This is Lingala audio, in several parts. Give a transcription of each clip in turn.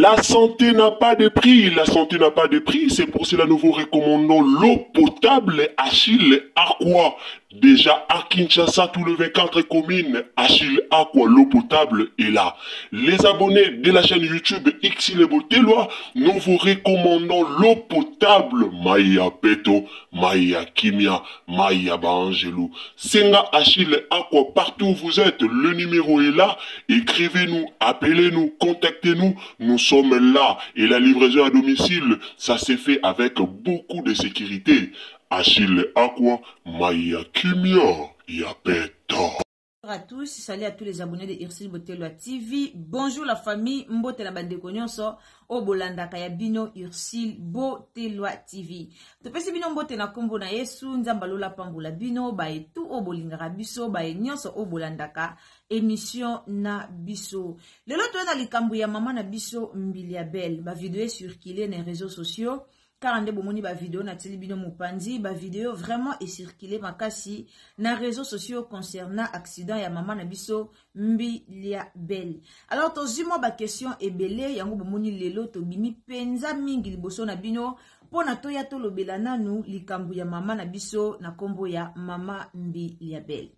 La santé n'a pas de prix, la santé n'a pas de prix, c'est pour cela nous vous recommandons l'eau potable Achille Aqua. Déjà à Kinshasa, tout le 24 communes, Achille Aqua, l'eau potable est là. Les abonnés de la chaîne YouTube Xile Botelwa, nous vous recommandons l'eau potable Maya Peto, Maya Kimia, Maya Bangelou. Senga Achille Aqua, partout où vous êtes, le numéro est là. Écrivez-nous, appelez-nous, contactez-nous, nous sommes là. Et la livraison à domicile, ça s'est fait avec beaucoup de sécurité. Achille Aqua, Maya Kimia, Yapeta. Bonjour à tous, salut à tous les abonnés de Xile Botelwa TV. Bonjour la famille, mbote la bande konyonso, o bolanda kaya bino Xile Botelwa TV. Topesi bino mbote na kombo na Yesu, nzambalola pambula bino, bae tu o bolingara biso, bae nyonso o bolandaka, émission na biso. Lelo toena likambu ya mama na biso Mbiliabel, ba vidéo circulé na réseaux sociaux. Car ande bomoni ba vidéo na telebino mupandi ba vidéo vraiment est circulé makasi na réseaux sociaux concernant accident ya maman na biso Mbiliabel. Alors tozimo ba question ebele yango bomoni lelo to bimi penza mingi liboso na bino pona to ya to lobela nanu likambu ya mama na biso na kombo ya mama Mbiliabel.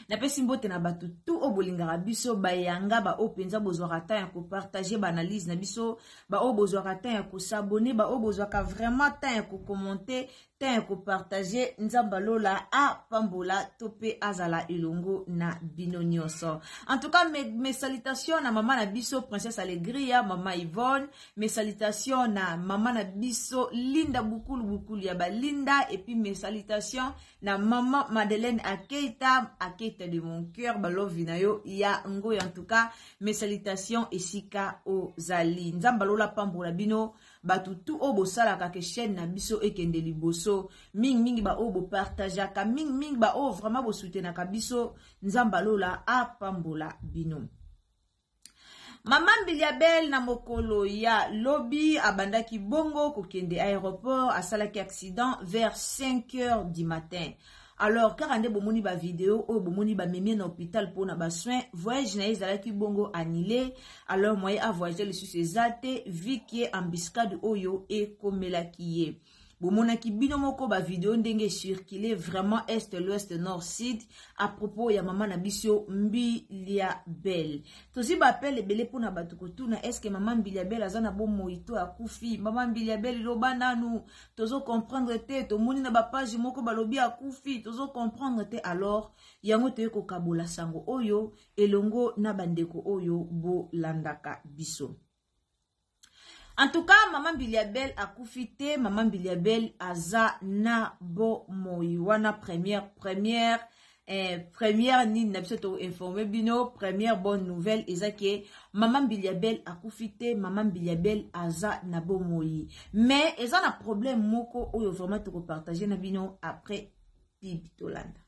Na pesi mbote na batu tout o bolingara biso bayanga ba o penza bozwaka ta ya ko partager ba analyse na biso ba o bozwaka ta ya ko s'abonner ba o bozwaka vraiment ta ya ko commenter ta ya ko partager nzambalola a pambola tope azala ilongo na bino nyonso. En tout cas mes salutations na maman na biso princesse Allegria, maman Yvonne, mes salutations na maman na biso Linda Bukulu ya Balinda et puis mes salutations na maman Madeleine Akeita de mon cœur, balovi na yo ya ngo en tout cas mes salutations esika o zali nzambalola pambola bino batu tu obo sala ka ke chaîne na biso ekende liboso mingi ba obo partager ka mingi ba o vraiment bo soutenir ka biso nzambalola a pambola bino. Mama Mbiliabel na mokolo ya lobby abandaki bongo kokende aéroport asalaki accident vers 5 heures du matin. Alors, car ande bomoni ba vidéo, o bomoni ba memi na hôpital pour na ba soin, voyage na ezalaki bongo annulé. Alors, moi a voyager le sur ses até, vu qui est embuscade oyo et komelaki ye. Bomonaki bino moko ba vidéo ndenge circulé vraiment est l'ouest nord sud à propos ya maman na biso Mbiliabel. Tozi ba appel belé pour na batu kotuna est-ce que maman Mbiliabel azana bon moito akufi maman Mbiliabel lobana nous tozo comprendre te to moni na ba page moko balobi akufi tozo comprendre te alors yango te ko kabola sango oyo elongo na bandeko oyo bo landaka biso. En tout cas, maman Mbiliabel a koufité, maman Mbiliabel aza na bo moiwana première ni n'absoto informé bino première bonne nouvelle ezake maman Mbiliabel a koufité, maman Mbiliabel aza na bo moi. Mais eza na problème moko oyo vraiment to partager na bino après Bibitolanda.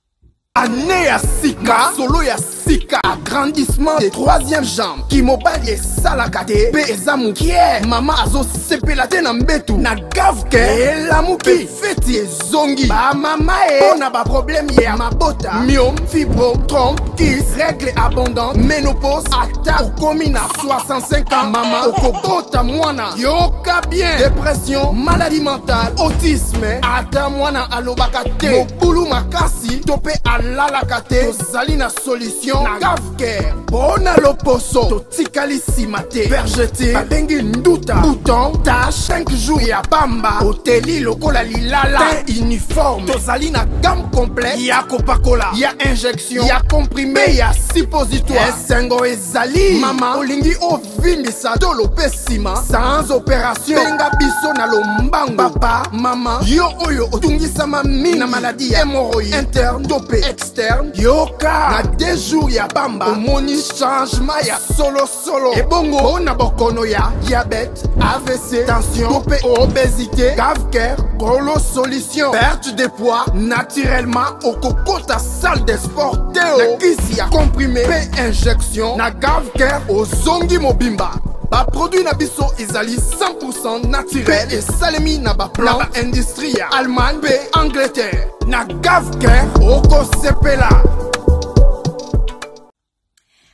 Année à Sika, solo ya Sika, agrandissement des troisième jambes, qui mobile et salakate, pezamu kie, mama azo sepelate na mbetu, na gavke, et la moupi, feti et zongi, ba mama e, on a ba problème ya mabota, myome, fibro, trompe, kiss, règle abondante, ménopause, ata, komina, 65 ans, mama, okobota mwana, yoka bien, dépression, maladie mentale, autisme, ata mwana alobakate, mobulu makasi, tope al lalakate tozali na solution na gavker bona loposo totikali simate vergete babengi nduta bouton tache 5 jours ya bamba hoteli lokola lilala teint uniforme tozali na gamme complète ya kopakola ya injection ya comprimé ya suppositoire esengo ezali mama olingi ovimbisa tolo pesima sans opération benga biso na lombango papa mama yo oyo otungisama mingi na maladie ya hémorroïde interne topé externe yoka na 2 jours ya bamba omoni changement ya solo ebongo bona bokono ya diabète AVC tension topé obésité gavker golo solution perte de poids naturellement okokota salle de sport teo na kisi ya comprimé pe injection na gavker ozongi mobimba. Ba produit na biso ezali 100% naturel et salemi na ba plan na ba industrie ya Allemagne pe Angleterre na gavker oko sepela.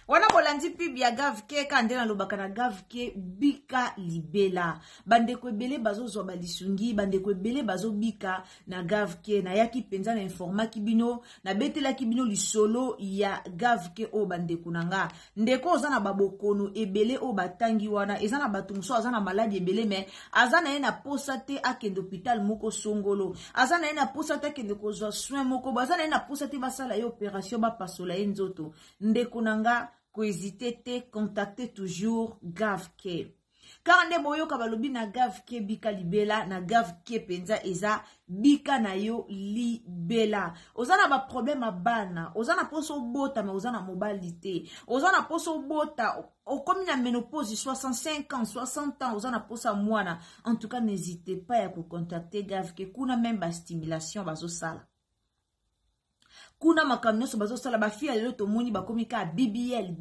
Wana bolandi pibi ya gavke kande na lobaka na gavke bika libela bandeko ebele bazozwa balisungi bandeko ebele bazobika na gavke na yaki penza na informaki bino na betelaki bino lisolo ya gavke o bandeko nanga ndeko oza na babokono ebele o batangi wana eza na bato mosusu aza na maladi ebele me aza na ye na posa te akende hôpital moko songolo aza na ye na posa te akende kozwa soin moko aza na ye na posa te basala ye opération bapasola ye nzoto ndeko nanga kohésiter te contacter toujours gavke car nde boyoka balobi na gavke bika libela na gavke penza eza bika na yo libela oza na ba problème abana oza na poso obota mais oza na mobali te oza na poso obota okomi na ménopause 65 ans 60 ans oza na posa mwana en tout cas n'hésitez pas ya kocontacter gavke kuna même ba stimulation bazosala kuna makambo nyonso bazosala bafia lelo tomoni bakomi ka BBL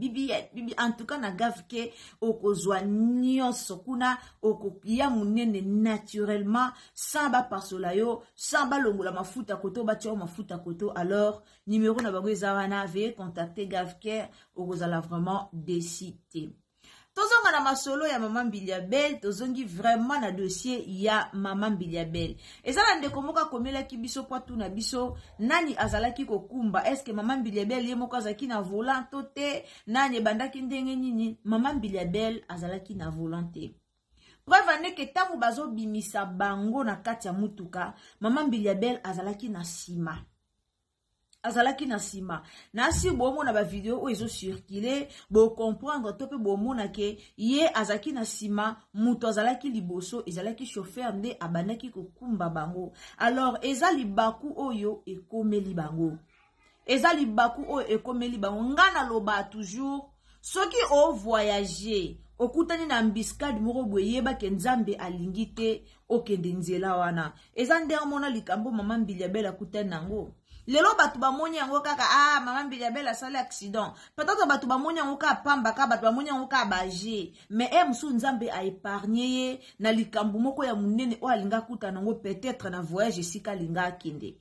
en tout cas na gavke okozwa nyonso kuna okokia munene naturellement sans bapasola yo sans balongola mafuta koto batia mafuta koto alors numéro na bango eza wana veuillez contacter gavke okozala vraiment décidé. Tozonga na masolo ya Maman Mbiliabel, tozongi vraiment na dossier ya Maman Mbiliabel. Ezala ndeko moka komela ki biso poatu na biso, nani azalaki kokumba, eske Maman Mbiliabel ye moko azalaki na volante te, nani bandaki ndenge nini, Maman Mbiliabel azalaki na volante. Preuve aneke tangu bazo bimisa bango na kati ya mutuka, Maman Mbiliabel azalaki na sima. Azalaki na sima na si bomo na ba video o ezo circuler bo comprendre to pe bomo na ke ye azaki na sima muto azalaki liboso ezalaki chauffeur nde abanaki kokumba bango alors ezali baku oyo ekomeli bango ezali baku oyo ekomeli bango ngana loba toujours soki o voyager okutani na mbiscade moko boyeba ke nzambe alingi te okende nzela wana eza nde mona likambo Maman Mbiliabel akutani nango lelo batu bamoni yango kaka Maman Mbiliabel asali accident peut-être batu bamoni yango ka pamba ka batu bamoni yango ka baje mais musu nzambe a épargné ye na likambo moko ya munene o alinga kuta nango peut-être na voyage sika linga akende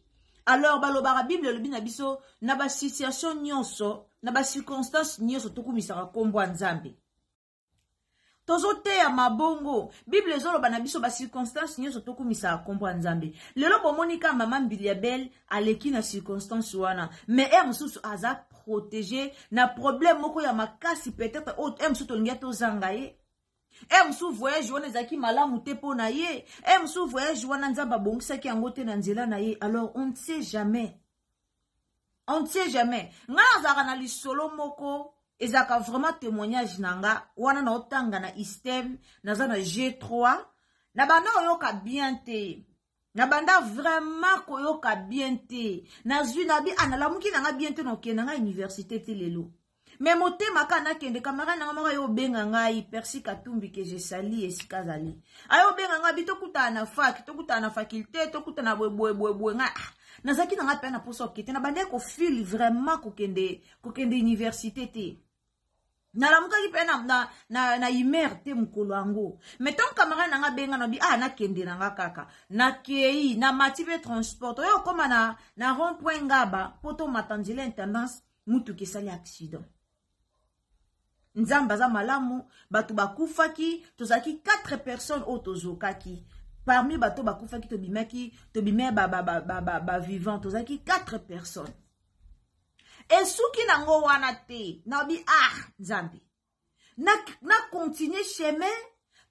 alors balobaka Bible lobi na biso na ba situation nyonso na ba circonstance nyonso tokumisaka kombo nzambe tozote ya mabongo Bible zoloba na biso ba circonstance nyonso tokumisa kombo nzambe lelo bomonika Maman Mbiliabel aleki na circonstance wana mais mususu aza protégé na problème moko ya makasi peut-être mususu tolingia tozanga ye mususu voyage wana ezaki malamu te po na ye mususu voyage wana nzambe abongisaki yango te na nzela na ye alors on ne sait jamais nga azaka na lisolo moko ezaka vraiment témoignage nanga wana na otanga na istem naza na G3 na banda oyoka bien te na banda vraiment koyoka bien te na zwi na bi analamuki nanga bien te no kenda nga université te lelo mais motema kana kende kamera nanga moko yo benga ngai Percy Katumbi que je sali esika zali ayo benga ngai bitokuta na fac tokuta na faculté tokuta na bwe nga nazaki nanga pe na poso okete na banda ko feel vraiment kokende université te nalamuka ki pe na imer te mukolo ango meton kamera nanga benga no bi na kende nanga kaka na kei na matibe transport oyo koma na rond point ngaba poto matanzile intendance mutu kesali accident nzamba za malamu batu bakufaki tozaki 4 personnes otozokaki parmi bato bakufaki tobimé ba vivant tozaki 4 personnes esuki nango wana te na bi nzambe na continuer chemin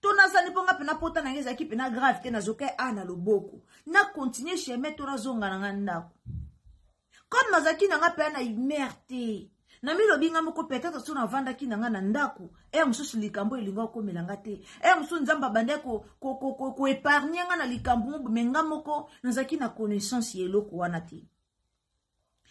to nazali ponga pena pota na ngeza ki pena grave te nazoka na loboko na continuer chemin to nazonga na ndako comme nazaki nanga pe na imerte na milobi nga moko peut-être so na vanda ki nanga na ndako mususu likambo elinga ko melanga te mususu nzamba bande ko épargner nga na likambo mo menga moko nazaki na connaissance yeloko wana te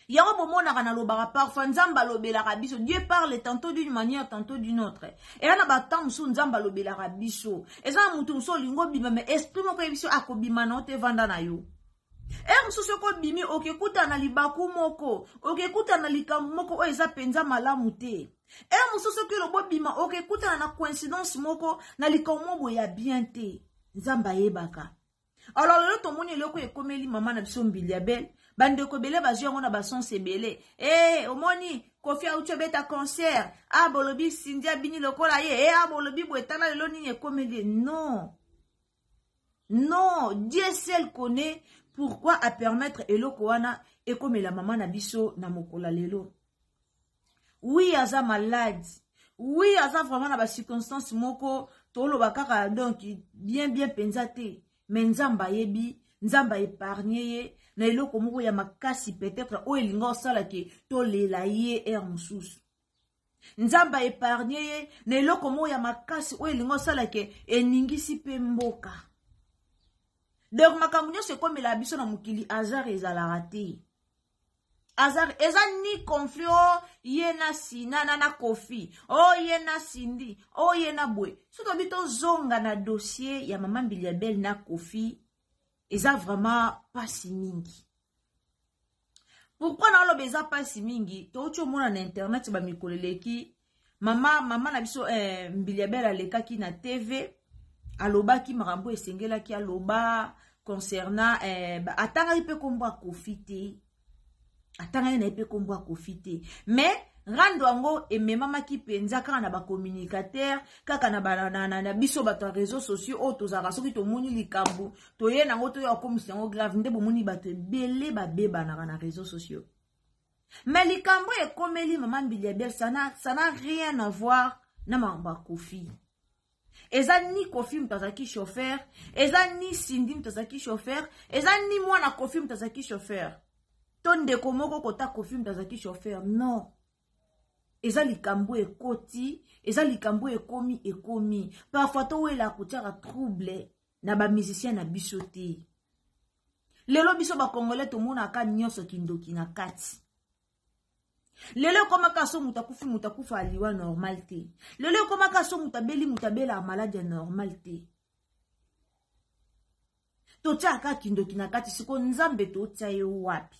yango bomona kana lobaka parfois nzamba lobelaka biso Dieu parle tantôt d'une manière tantôt d'une autre et ana batam musu nzamba lobelaka biso eza mutu muso lingo bima mais esprit moko biso akobima na te vanda na yo mususu ko bimi okekuta na libaku moko okekuta na likambo moko o eza penza malamu te mususu ki lobo bima okekuta na coïncidence moko na likambo ya bien te nzamba yebaka Alors le to moni eloko ekomeli mama na biso Mbiliabel bande ko belé bazio ngona bason sebele omoni Kofi auche beta concert bolobi Cindy bini lokola ye bolobi boetala lelo nini ekomeli. Non, Dieu seul connaît pourquoi à permettre eloko wana ekomela mama na biso na mokola lelo. Oui, aza malade. Oui, aza vraiment na ba circonstances moko tolo bakaka donc bien penzate. Mais nzamba yebi, nzamba épargné ye, na eloko moko ya makasi peut-être o elinga osala ke to lela ye mususu. Nzamba épargné ye, na eloko moko ya makasi o elinga osala ke eningisi pe mboka. Donc makambo nyonso comme la biso na mukili hasard ezalaka te. Hasard eza ni conflit yena sina na Kofi yena Cindy yena bwe soto bito zonga na dossier ya maman Mbiliabel na Kofi eza vraiment pas si mingi. Pourquoi na lo beza pas si mingi to ucho mona na internet ba mikoleleki mama na biso Mbiliabel alekaki na TV alobaki makambo esengelaki aloba concernant atanga ipe kombo Kofi te. Atanga na ipe kombo Kofi te. Mais rando ango emema ki penza kaka na ba communicateur kaka na banana biso bato réseaux sociaux tozaka soki to moni likambu to ye nango to ya komisi yango grave nde bomoni bato belé ba beba na réseaux sociaux. Mais likambu e komeli maman Mbiliabel ça n'a rien à voir na mamba Kofi. Eza ni Kofi mtazaki chauffeur, eza ni Cindy mtazaki chauffeur, eza ni mwana Kofi mtazaki chauffeur. Tonde komoko kota Kofi mtazaki chauffeur, non. Eza likambo ekoti, eza likambo ekomi. Parfois to wela kotiaka trouble na ba musicien na biso te. Lelo biso ba Congolais to mona ka nyonso kindoki na kati. Lelo koma kaso mutakufa aliwa normal te. Lelo koma kaso mutabela maladie normal te. To aka kindoki na kati siko nzambe to tia ye wapi.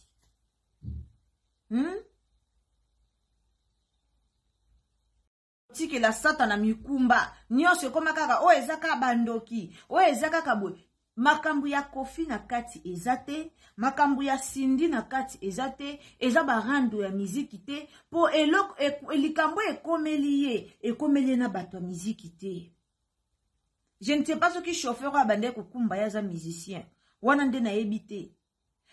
Tike la satana mikumba nyonso koma kaka ezaka bandoki ezaka kabwe. Makambu ya Kofi na kati ezate, makambu ya Cindy na kati ezate, eza barando ya miziki te, po eloko likambo ekomeli na bato ya miziki te. Je ne sais pas ce qui chauffeur a bande kokumba ya za musicien, wana nde na ebite.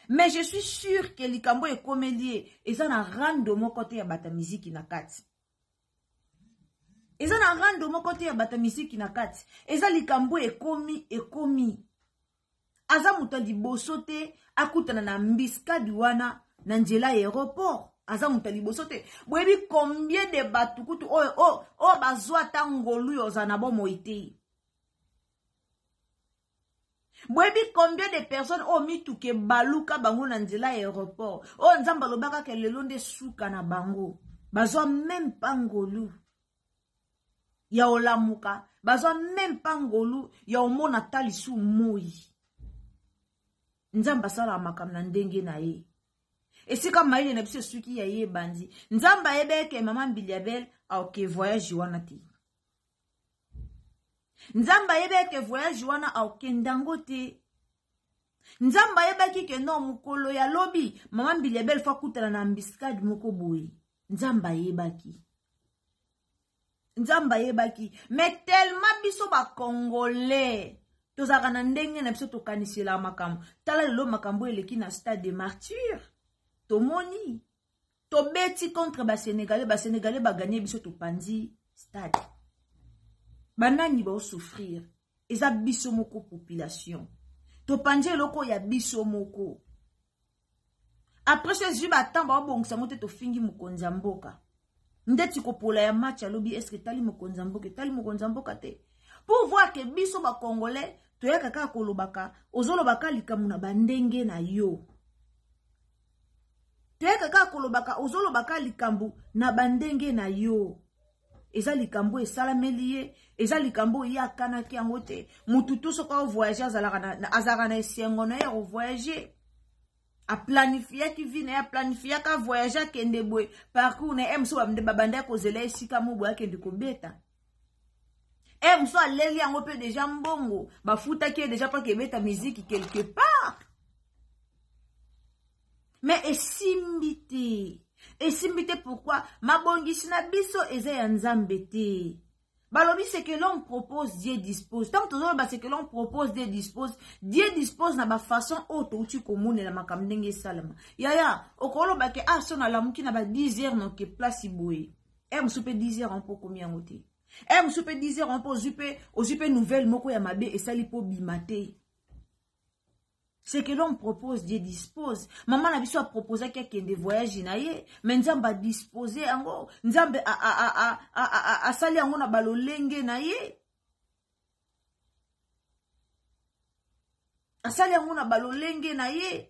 Mais je suis sûr que likambo ekomeli eza na rando moko te ya bato ya miziki na kati. Eza na rando moko te ya bato ya miziki na kati, eza likambo ekomi. Aza muta liboso te akutana na mbiskadi wana na nzela aéroport. Aza muta liboso te. Bwebi combien de batu kutu bazwa tangolu yozana bomo ite. Bwebi combien de personnes mituke baluka bango na nzela aéroport. Nzamba lobaka ke lelo nde suka na bango. Bazwa même pas ngolu ya olamuka. Bazwa même pas ngolu ya omona talisu moi. Nzamba sala makam na ndenge na ye. Esika maile na biso suki ya ye bandi. Nzamba yebeke maman Mbiliabel ke voyage wana te. Nzamba yebeke voyage wana ke ndango te. Nzamba yebeki ke no mukolo ya lobi maman Mbiliabel fa kutala na mbiskadi moko boye. Nzamba yebaki. Mais tellement biso ba Congolais tozaka na ndenge na biso tokanisela makambo. Tala lelo makambo eleki na stade de martyr. Tomoni. Tobeti contre ba Sénégalais ba gagner biso topandi stade. Banani ba souffrir. Eza biso moko population. Topandi eloko ya biso moko. Après ce jour ba tamba bongisa mote to fingi mokonza mboka. Ndeti kopola ya match alobi est-ce que tali mokonza mboka te. Pour voir que biso ba Congolais toyaka kaka kolobaka ozolobaka likamu na bandenge na yo. Toyaka kaka kolobaka ozolobaka likambu na bandenge na yo. Eza likambu esalameli ye, eza likambu yakana ki yango te. Mutu tout so ka voyager azalaka na esengo na ya voyager. A planifier ki vi na ya planifier ka voyager kende boy parcours na emso ba babanda ko zela esika mo boya kende ko beta. Et mousso aleli yango pe déjà mbongo. Ba futa ki déjà pas que beta musique quelque part. Mais esimbite pourquoi? Mabongisi na biso eza ya nzambe te. Balobi c'est que l'on propose, Dieu dispose. Tant que c'est que l'on propose, Dieu dispose. Dieu dispose na ba façon auto tu komune la makamdenge salama. Yaya, okolo ba ke son na lamuki na ba 10 heures no ke place boye. Msupe 10 heures en po combien ngote. Msupe 10 heures en po ozupe nouvelle moko ya mabe et sali po bimate. C'est que l'on propose, Dieu dispose. Maman n'a pas proposé quelqu'un de voyage naye, mais Nzambe a disposé ango. Nzambe a sali ango na balolenge naye. A sali ango na balolenge naye.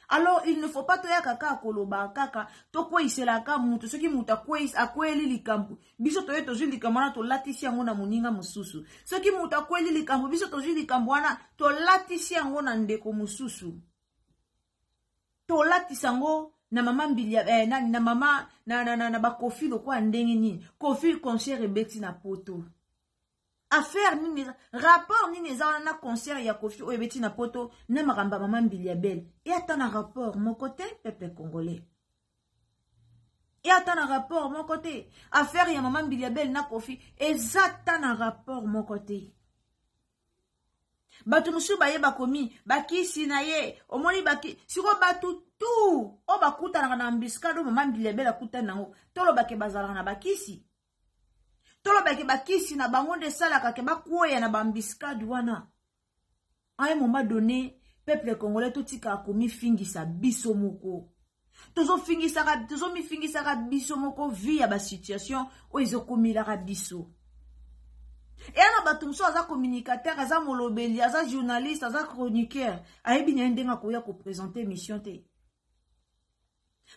Alors, il ne faut pas toya kaka koloba kaka. To kwa iselaka mutu. Soki muta kwa akweli likambu. Biso toye toji likambu wana to latisi yango na muninga mususu. Soki muta kweli likambu. Biso toji likambu wana to latisi yango na ndeko mususu. To latisi yango na mama mbilia na mama na bakofi lo kwa ndenge ni. Kofi concert beti na poto. Affaire nini rapport nini za na concert ya Kofi Oyebeti na poto na maramba maman Mbilia Belle et attend un rapport mon côté peuple congolais et attend un rapport mon côté affaire ya maman Mbilia Belle na Kofi exactement un rapport mon côté batu musu baye bakomi bakisi na ye omoni baki siko batu tout o bakuta na mbiskado maman Mbilia Belle akuta nango tolo bake bazala na bakisi tolo baki bakisi na bangonde sala kake bakoya na bambiska duwana. À un moment donné, peuple congolais tout tika komi fingisa biso moko. Tozo mi fingisa biso moko via ba situation o izo komi la biso. Et ana batumso aza communicateur, aza molobeli, aza journaliste, aza chroniqueur, ayebi ndenga koya ko présenter mission te.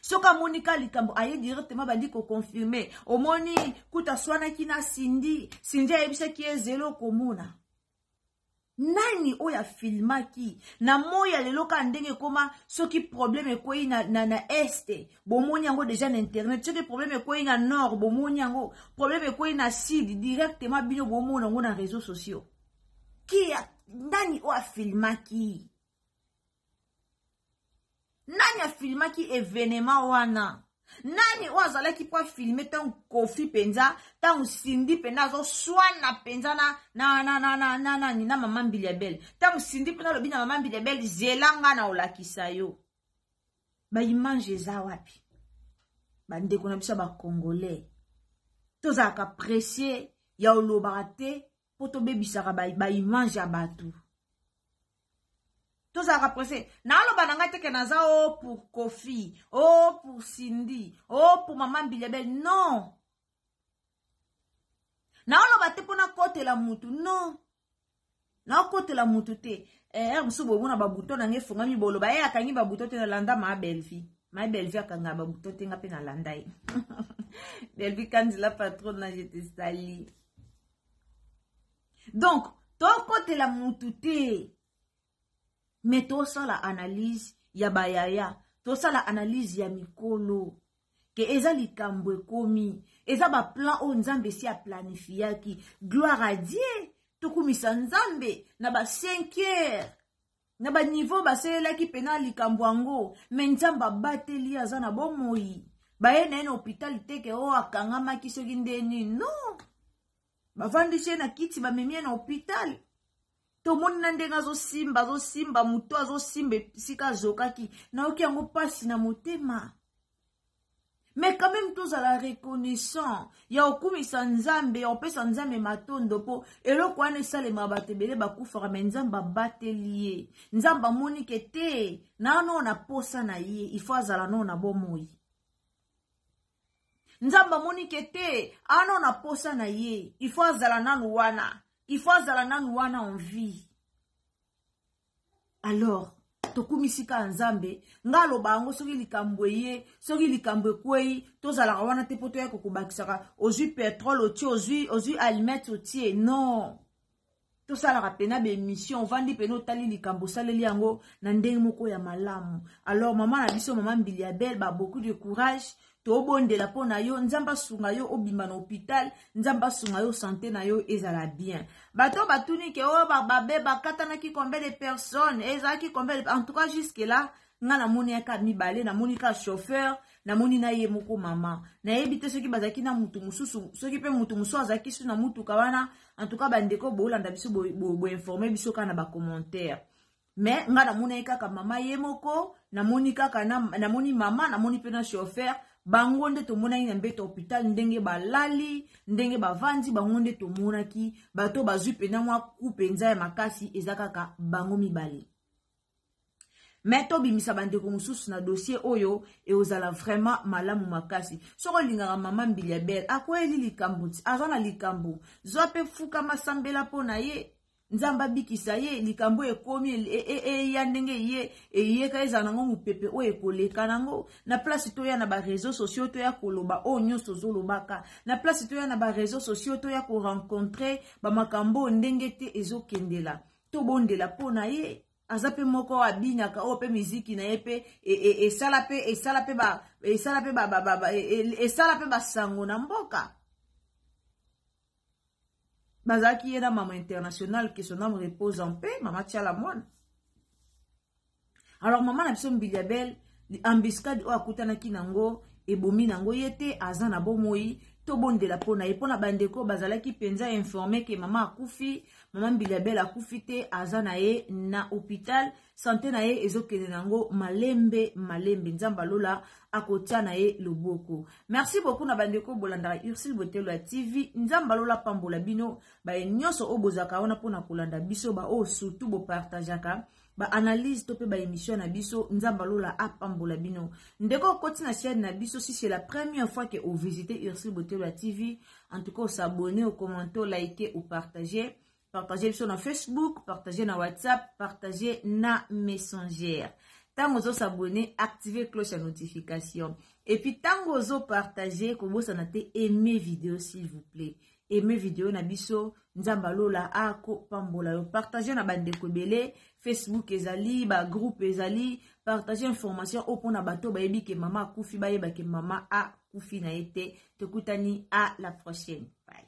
Soka Monica likambo aye directement bandi ko confirmer omoni kuta swana kina Cindy ayebisa ki ezelo komuna nani oya filmaki na moya lelo ka ndenge koma soki problème ko na este bomoni yango déjà na internet soki problème ko na nord bomoni yango problème ko na sud directement bino bomona ngo na réseaux sociaux ki nani oya filmaki. Nani a filmé qui événement wana? Nani wazala ki po filmer tan Kofi penza, tan Cindy penza zo swana penza na maman Mbilia Belle. Tan Cindy penza lobi na maman Mbilia Belle zelanga na olakisa yo. Ba image za wapi? Ba ndeko na biso ba congolais. Toza ka apprécier ya olobate poto bebisaka ba image ya batu. Tous à rapprocher. Na lo bananga te que naza oh pour Kofi, oh pour Cindy, oh pour maman Mbilia Belle. Non. Na lo bate pona kote la mutu. Non. Na kote la mutu te. Msubo muna babuto na nge fungami bolo. Ba akangi babuto te na landa ma belle-fille. Ma belle-fille akanga babuto te nga pe na landa. Belle-fille kandi la patronne na jete sali. Donc, to kote la mutu te. Mais tout ça la analyse ya bayaya, tout ça la analyse ya mikolo. Que eza likambo komi, eza ba plan o nzambe si a planifiaki. Gloire à Dieu, tukumisa nzambe na ba 5 heures. Na ba niveau ba sela ki pena likambo ango, mais nzamba bateli aza na bomoi. Ba ene na hôpital teke o akangama ki soki ndeni. Non. Ba vandishe na kiti ba memie na hôpital. To moni nandenga zo simba muto azo simbe sika zokaki na oki yango pasi na motema. Mais quand même tous à la reconnaissance ya okumisa nzambe ya opesa nzambe matondo po eloko wana esale mabatebele bakufaka me nzamba bateliye nzamba moni kete na na posa na ye ifo azala no na bomoi nzamba moni kete ano na posa na ye ifo azala nanu wana. Il faut azala nanu wana en vie. Alors, tokumisika nzambe, ngalo bango soki likambo ye, soki likambo kwei, tozala wana te poto ya kokubakisaka, ozui pétrole oti, ozui allumettes oti, non. Tosala rapena be mission, vandi peno tali likambo saleli yango na ndenge moko ya malamu. Alors maman na biso maman Mbilia Belle ba beaucoup de courage. tobondela mpo na yo nzambe asunga yo obima na hôpital nzambe asunga yo santé na yo ezala bien bato batuni ke o babe bakatanaki combien de personnes ezalaki combien en tout cas jusque là nga namoni aka mibale namoni ka chauffeur namoni na ye moko mama nayebi te soki bazalaki na mutu mususu soki pe mutu mususu azalaki su na mutuka wana en tout cas bandeko boolanda biso boinforme biso kaka na bacommentaire mais nga namoni kaka mama ye moko namoni kaka namoni mama namoni pe na chauffeur bango nde tomonaki na mbeto hôpital ndenge balali ndenge bavandi bango nde tomonaki bato bazwi pena mwa ku penza ya makasi eza kaka bango mibale mais tobimisa bandeko mosusu na dossier oyo eozala vraiment malamu makasi soko olingaka mama mbili ya bele akoyeli likambo ti aza na likambo zwa mpe fuka masambela mpo na ye nzambe abikisa ye likambo ekomi eya ndenge ye eyeka ezala nango mopepe oyo ekoleka nango na place toya na bareseau sociaux toya koloba oyo nyonso ozolobaka na place toya na bareseau sociaux toya korencontre bamakambo ndenge te ezokendela tobondela mpo na ye aza pe moko abinyaka o pe miziki na ye pe esala pe basango na mboka bazaki ye na mama international que son âme repose en paix mama Tiala Mwana. Alors mama na biso mbili ya belle embuscade o akutanaki nango ebomi nango yete aza na bomoi tobondela pona ye pona bandeko bazalaki penza informé que mama akufi mama mbili ya belle akufi te aza na ye na hôpital santé na ye ezokende nango malembe nzamba lola akotia na ye loboko. Merci beaucoup na bandeko bolandaka Ursule Botelo ya TV nzamba lola pambola bino ba nyonso obozaka ona pona kolanda biso ba o surtout bo partageaka ba analyse to pe ba émission na biso nzamba lola apambola bino ndeko koti na chaîne na biso si c'est la première fois que vous visitez Ursule Botelo ya TV en tout cas s'abonner au commenter liker ou partager sur na Facebook, partager na WhatsApp, partager na Messenger. Tango zo s'abonner, activer cloche à notification. Et puis tango zo partager, comme ça na te aimer vidéo s'il vous plaît. Aimer vidéo na biso nzamba lola ako pambola yo. Partager na bandeko belé, Facebook ezali, ba groupe ezali, partager information au pona bato ba yebi ke mama akufi ba yeba ke mama akufi na ete. Tokutani à la prochaine. Bye.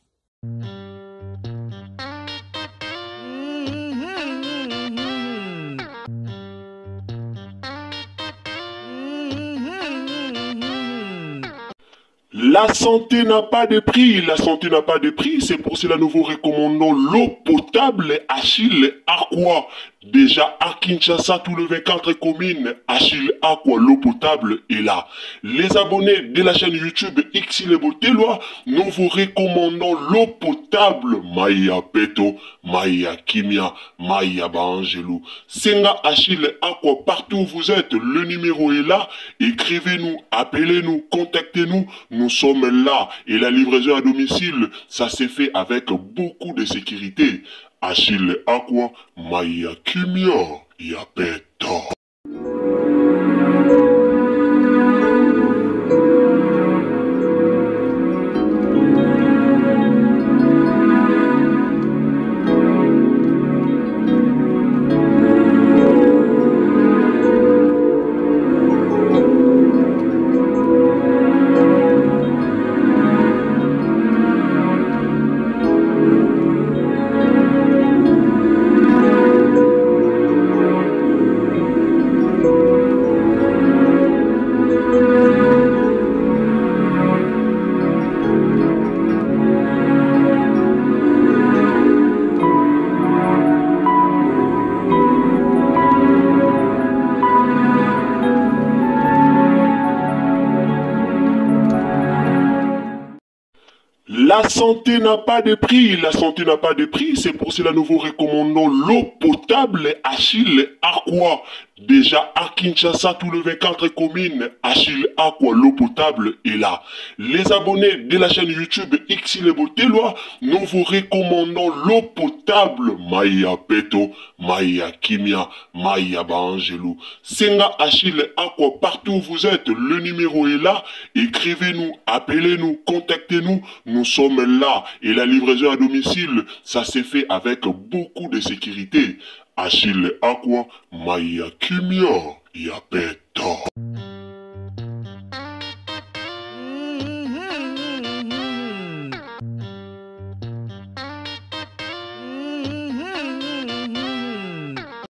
La santé n'a pas de prix, la santé n'a pas de prix, c'est pour cela nous vous recommandons l'eau potable Achille Aqua. Déjà à Kinshasa, tout le 24 communes, Achille Aqua, l'eau potable est là. Les abonnés de la chaîne YouTube Xile Boteloa, nous vous recommandons l'eau potable Maya Peto, Maya Kimia, Maya Bangelou. Senga Achille Aqua, partout où vous êtes, le numéro est là. Écrivez-nous, appelez-nous, contactez-nous. Nous sommes là et la livraison à domicile, ça s'est fait avec beaucoup de sécurité. Achille Aqua, Maya Kimia, Yapeta. La santé n'a pas de prix, la santé n'a pas de prix, c'est pour cela nous vous recommandons l'eau potable Achille Aqua. Déjà à Kinshasa, tout le 24 communes, Achille Aqua, l'eau potable est là. Les abonnés de la chaîne YouTube Xile Boteloa, nous vous recommandons l'eau potable Maya Peto, Maya Kimia, Maya Bangelou. Senga Achille Aqua, partout où vous êtes, le numéro est là. Écrivez-nous, appelez-nous, contactez-nous. Nous sommes là et la livraison à domicile, ça s'est fait avec beaucoup de sécurité. Achille Aqua, Maya Kimia, Yapeta.